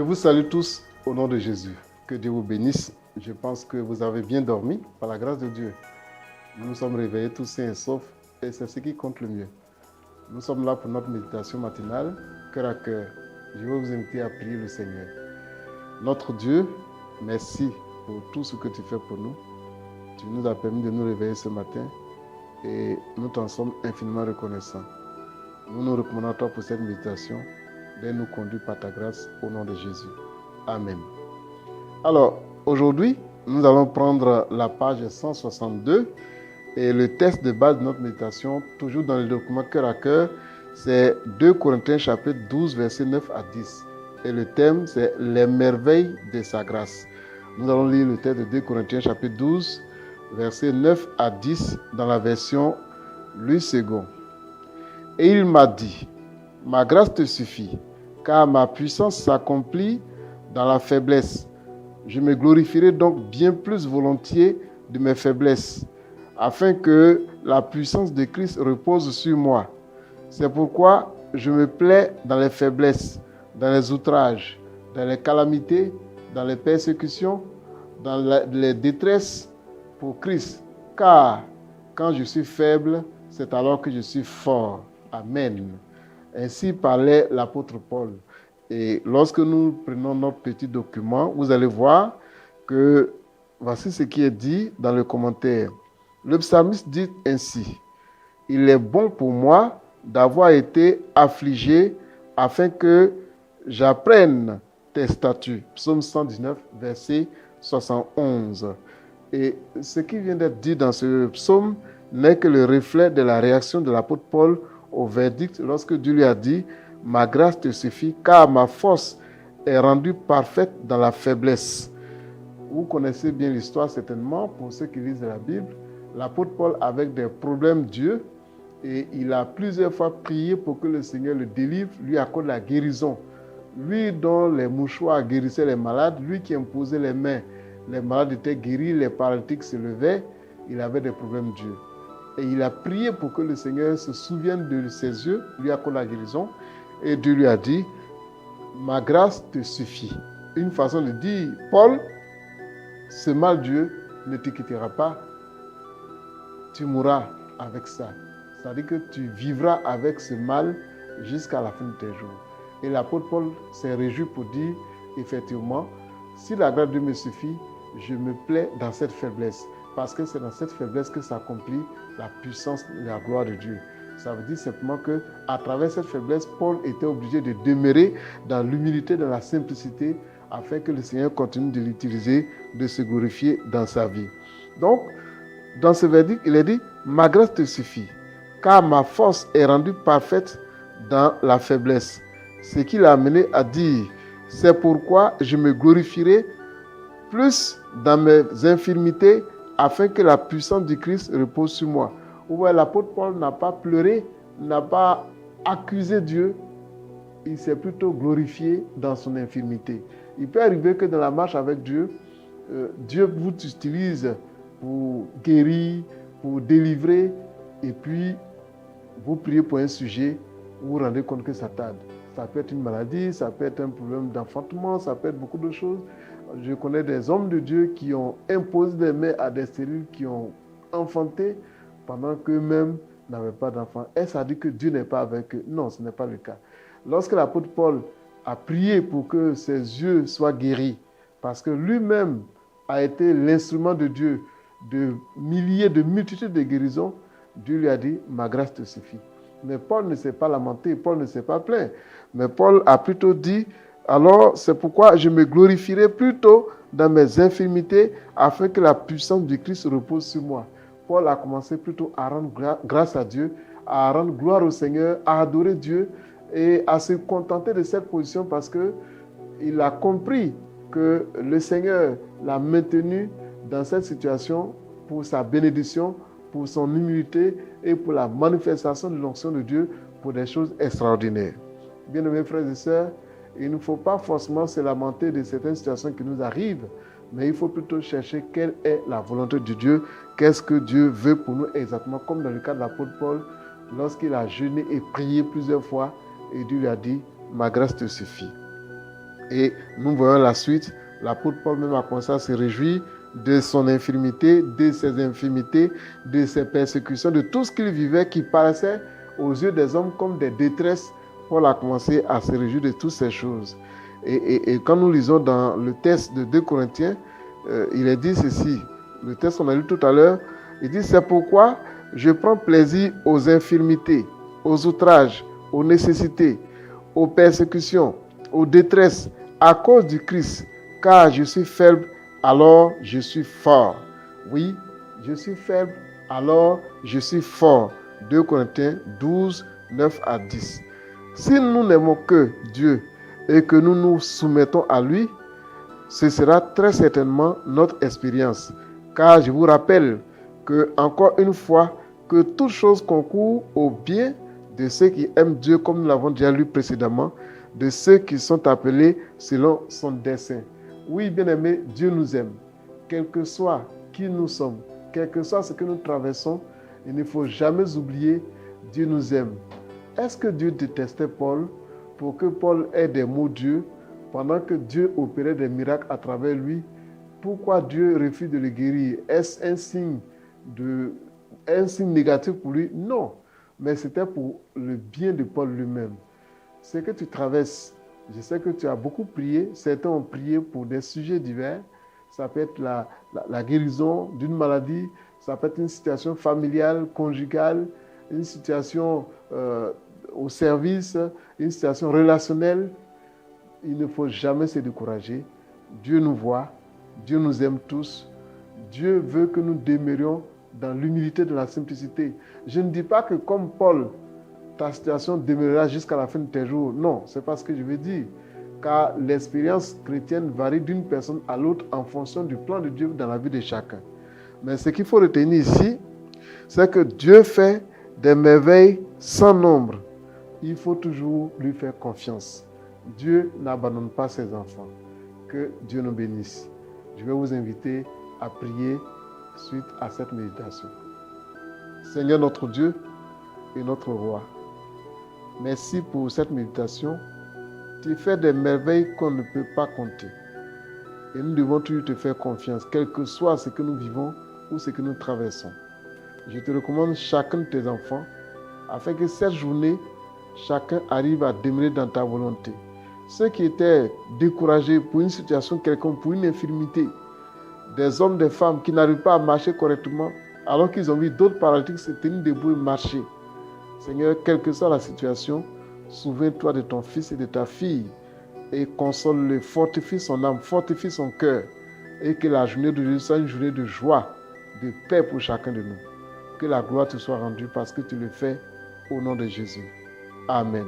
Je vous salue tous au nom de Jésus. Que Dieu vous bénisse. Je pense que vous avez bien dormi par la grâce de Dieu. Nous nous sommes réveillés tous sains et saufs et c'est ce qui compte le mieux. Nous sommes là pour notre méditation matinale, cœur à cœur. Je vais vous inviter à prier le Seigneur. Notre Dieu, merci pour tout ce que tu fais pour nous. Tu nous as permis de nous réveiller ce matin et nous t'en sommes infiniment reconnaissants. Nous nous recommandons à toi pour cette méditation. Viens nous conduire par ta grâce au nom de Jésus. Amen. Alors, aujourd'hui, nous allons prendre la page 162 et le texte de base de notre méditation, toujours dans le document cœur à cœur, c'est 2 Corinthiens chapitre 12, versets 9 à 10. Et le thème, c'est les merveilles de sa grâce. Nous allons lire le texte de 2 Corinthiens chapitre 12, versets 9 à 10 dans la version Louis II. Et il m'a dit, ma grâce te suffit, car ma puissance s'accomplit dans la faiblesse. Je me glorifierai donc bien plus volontiers de mes faiblesses, afin que la puissance de Christ repose sur moi. C'est pourquoi je me plais dans les faiblesses, dans les outrages, dans les calamités, dans les persécutions, dans les détresses pour Christ. Car quand je suis faible, c'est alors que je suis fort. Amen. Ainsi parlait l'apôtre Paul. Et lorsque nous prenons notre petit document, vous allez voir que voici ce qui est dit dans le commentaire. Le psalmiste dit ainsi, « Il est bon pour moi d'avoir été affligé afin que j'apprenne tes statuts. » Psaume 119, verset 71. Et ce qui vient d'être dit dans ce psaume n'est que le reflet de la réaction de l'apôtre Paul au verdict lorsque Dieu lui a dit « Ma grâce te suffit, car ma force est rendue parfaite dans la faiblesse. » Vous connaissez bien l'histoire certainement, pour ceux qui lisent la Bible. L'apôtre Paul avait des problèmes Dieu et il a plusieurs fois prié pour que le Seigneur le délivre, lui accorde la guérison. Lui dont les mouchoirs guérissaient les malades, lui qui imposait les mains, les malades étaient guéris, les paralytiques se levaient, il avait des problèmes Dieu. Et il a prié pour que le Seigneur se souvienne de ses yeux, lui accorde la guérison. Et Dieu lui a dit, ma grâce te suffit. Une façon de dire, Paul, ce mal Dieu ne te quittera pas. Tu mourras avec ça. C'est-à-dire que tu vivras avec ce mal jusqu'à la fin de tes jours. Et l'apôtre Paul s'est réjoui pour dire, effectivement, si la grâce de Dieu me suffit, je me plais dans cette faiblesse. Parce que c'est dans cette faiblesse que s'accomplit la puissance et la gloire de Dieu. Ça veut dire simplement qu'à travers cette faiblesse, Paul était obligé de demeurer dans l'humilité, dans la simplicité, afin que le Seigneur continue de l'utiliser, de se glorifier dans sa vie. Donc, dans ce verdict, il est dit, ma grâce te suffit, car ma force est rendue parfaite dans la faiblesse. Ce qui l'a amené à dire, c'est pourquoi je me glorifierai plus dans mes infirmités, afin que la puissance du Christ repose sur moi. Vous voyez, l'apôtre Paul n'a pas pleuré, n'a pas accusé Dieu, il s'est plutôt glorifié dans son infirmité. Il peut arriver que dans la marche avec Dieu, Dieu vous utilise pour guérir, pour délivrer, et puis vous priez pour un sujet, vous vous rendez compte que ça tarde. Ça peut être une maladie, ça peut être un problème d'enfantement, ça peut être beaucoup de choses. Je connais des hommes de Dieu qui ont imposé des mains à des cellules qui ont enfanté pendant qu'eux-mêmes n'avaient pas d'enfants. Est-ce à dire que Dieu n'est pas avec eux? Non, ce n'est pas le cas. Lorsque l'apôtre Paul a prié pour que ses yeux soient guéris, parce que lui-même a été l'instrument de Dieu de milliers, de multitudes de guérisons, Dieu lui a dit, ma grâce te suffit. Mais Paul ne s'est pas lamenté, Paul ne s'est pas plaint. Mais Paul a plutôt dit, alors c'est pourquoi je me glorifierai plutôt dans mes infirmités afin que la puissance du Christ repose sur moi. Paul a commencé plutôt à rendre grâce à Dieu, à rendre gloire au Seigneur, à adorer Dieu et à se contenter de cette position parce qu'il a compris que le Seigneur l'a maintenu dans cette situation pour sa bénédiction, pour son humilité et pour la manifestation de l'onction de Dieu pour des choses extraordinaires. Bien-aimés frères et sœurs, il ne faut pas forcément se lamenter de certaines situations qui nous arrivent, mais il faut plutôt chercher quelle est la volonté de Dieu, qu'est-ce que Dieu veut pour nous exactement, comme dans le cas de l'apôtre Paul, lorsqu'il a jeûné et prié plusieurs fois, et Dieu lui a dit, ma grâce te suffit. Et nous voyons la suite. L'apôtre Paul même a commencé à se réjouir de son infirmité, de ses infirmités, de ses persécutions, de tout ce qu'il vivait qui paraissait aux yeux des hommes comme des détresses. Paul a commencé à se réjouir de toutes ces choses. Et quand nous lisons dans le texte de 2 Corinthiens, il est dit ceci, le texte qu'on a lu tout à l'heure, il dit « C'est pourquoi je prends plaisir aux infirmités, aux outrages, aux nécessités, aux persécutions, aux détresses, à cause du Christ, car je suis faible, alors je suis fort. » Oui, je suis faible, alors je suis fort. 2 Corinthiens 12, 9 à 10. Si nous n'aimons que Dieu et que nous nous soumettons à lui, ce sera très certainement notre expérience. Car je vous rappelle que, encore une fois, que toute chose concourt au bien de ceux qui aiment Dieu, comme nous l'avons déjà lu précédemment, de ceux qui sont appelés selon son dessein. Oui, bien-aimés, Dieu nous aime. Quel que soit qui nous sommes, quel que soit ce que nous traversons, il ne faut jamais oublier, Dieu nous aime. Est-ce que Dieu détestait Paul pour que Paul ait des mots Dieu pendant que Dieu opérait des miracles à travers lui? Pourquoi Dieu refuse de le guérir? Est-ce un signe négatif pour lui? Non, mais c'était pour le bien de Paul lui-même. Ce que tu traverses, je sais que tu as beaucoup prié, certains ont prié pour des sujets divers. Ça peut être la guérison d'une maladie, ça peut être une situation familiale, conjugale, une situation au service, une situation relationnelle. Il ne faut jamais se décourager. Dieu nous voit, Dieu nous aime tous. Dieu veut que nous demeurions dans l'humilité de la simplicité. Je ne dis pas que comme Paul, ta situation demeurera jusqu'à la fin de tes jours. Non, ce n'est pas ce que je veux dire. Car l'expérience chrétienne varie d'une personne à l'autre en fonction du plan de Dieu dans la vie de chacun. Mais ce qu'il faut retenir ici, c'est que Dieu fait des merveilles sans nombre. Il faut toujours lui faire confiance. Dieu n'abandonne pas ses enfants. Que Dieu nous bénisse. Je vais vous inviter à prier suite à cette méditation. Seigneur notre Dieu et notre Roi, merci pour cette méditation. Tu fais des merveilles qu'on ne peut pas compter. Et nous devons toujours te faire confiance, quel que soit ce que nous vivons ou ce que nous traversons. Je te recommande chacun de tes enfants, afin que cette journée, chacun arrive à demeurer dans ta volonté. Ceux qui étaient découragés pour une situation quelconque, pour une infirmité, des hommes, des femmes qui n'arrivent pas à marcher correctement, alors qu'ils ont vu d'autres paralytiques se tenir debout et marcher. Seigneur, quelle que soit la situation, souviens-toi de ton fils et de ta fille et console-le, fortifie son âme, fortifie son cœur et que la journée de Dieu soit une journée de joie, de paix pour chacun de nous. Que la gloire te soit rendue parce que tu le fais au nom de Jésus. Amen.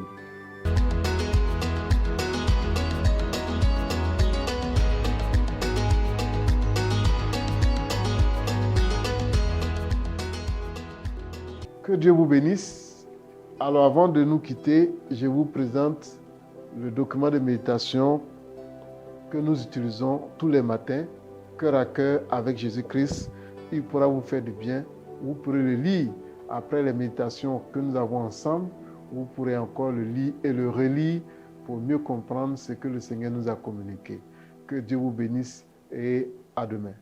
Que Dieu vous bénisse. Alors avant de nous quitter, je vous présente le document de méditation que nous utilisons tous les matins, cœur à cœur avec Jésus-Christ. Il pourra vous faire du bien. Vous pourrez le lire après les méditations que nous avons ensemble. Vous pourrez encore le lire et le relire pour mieux comprendre ce que le Seigneur nous a communiqué. Que Dieu vous bénisse et à demain.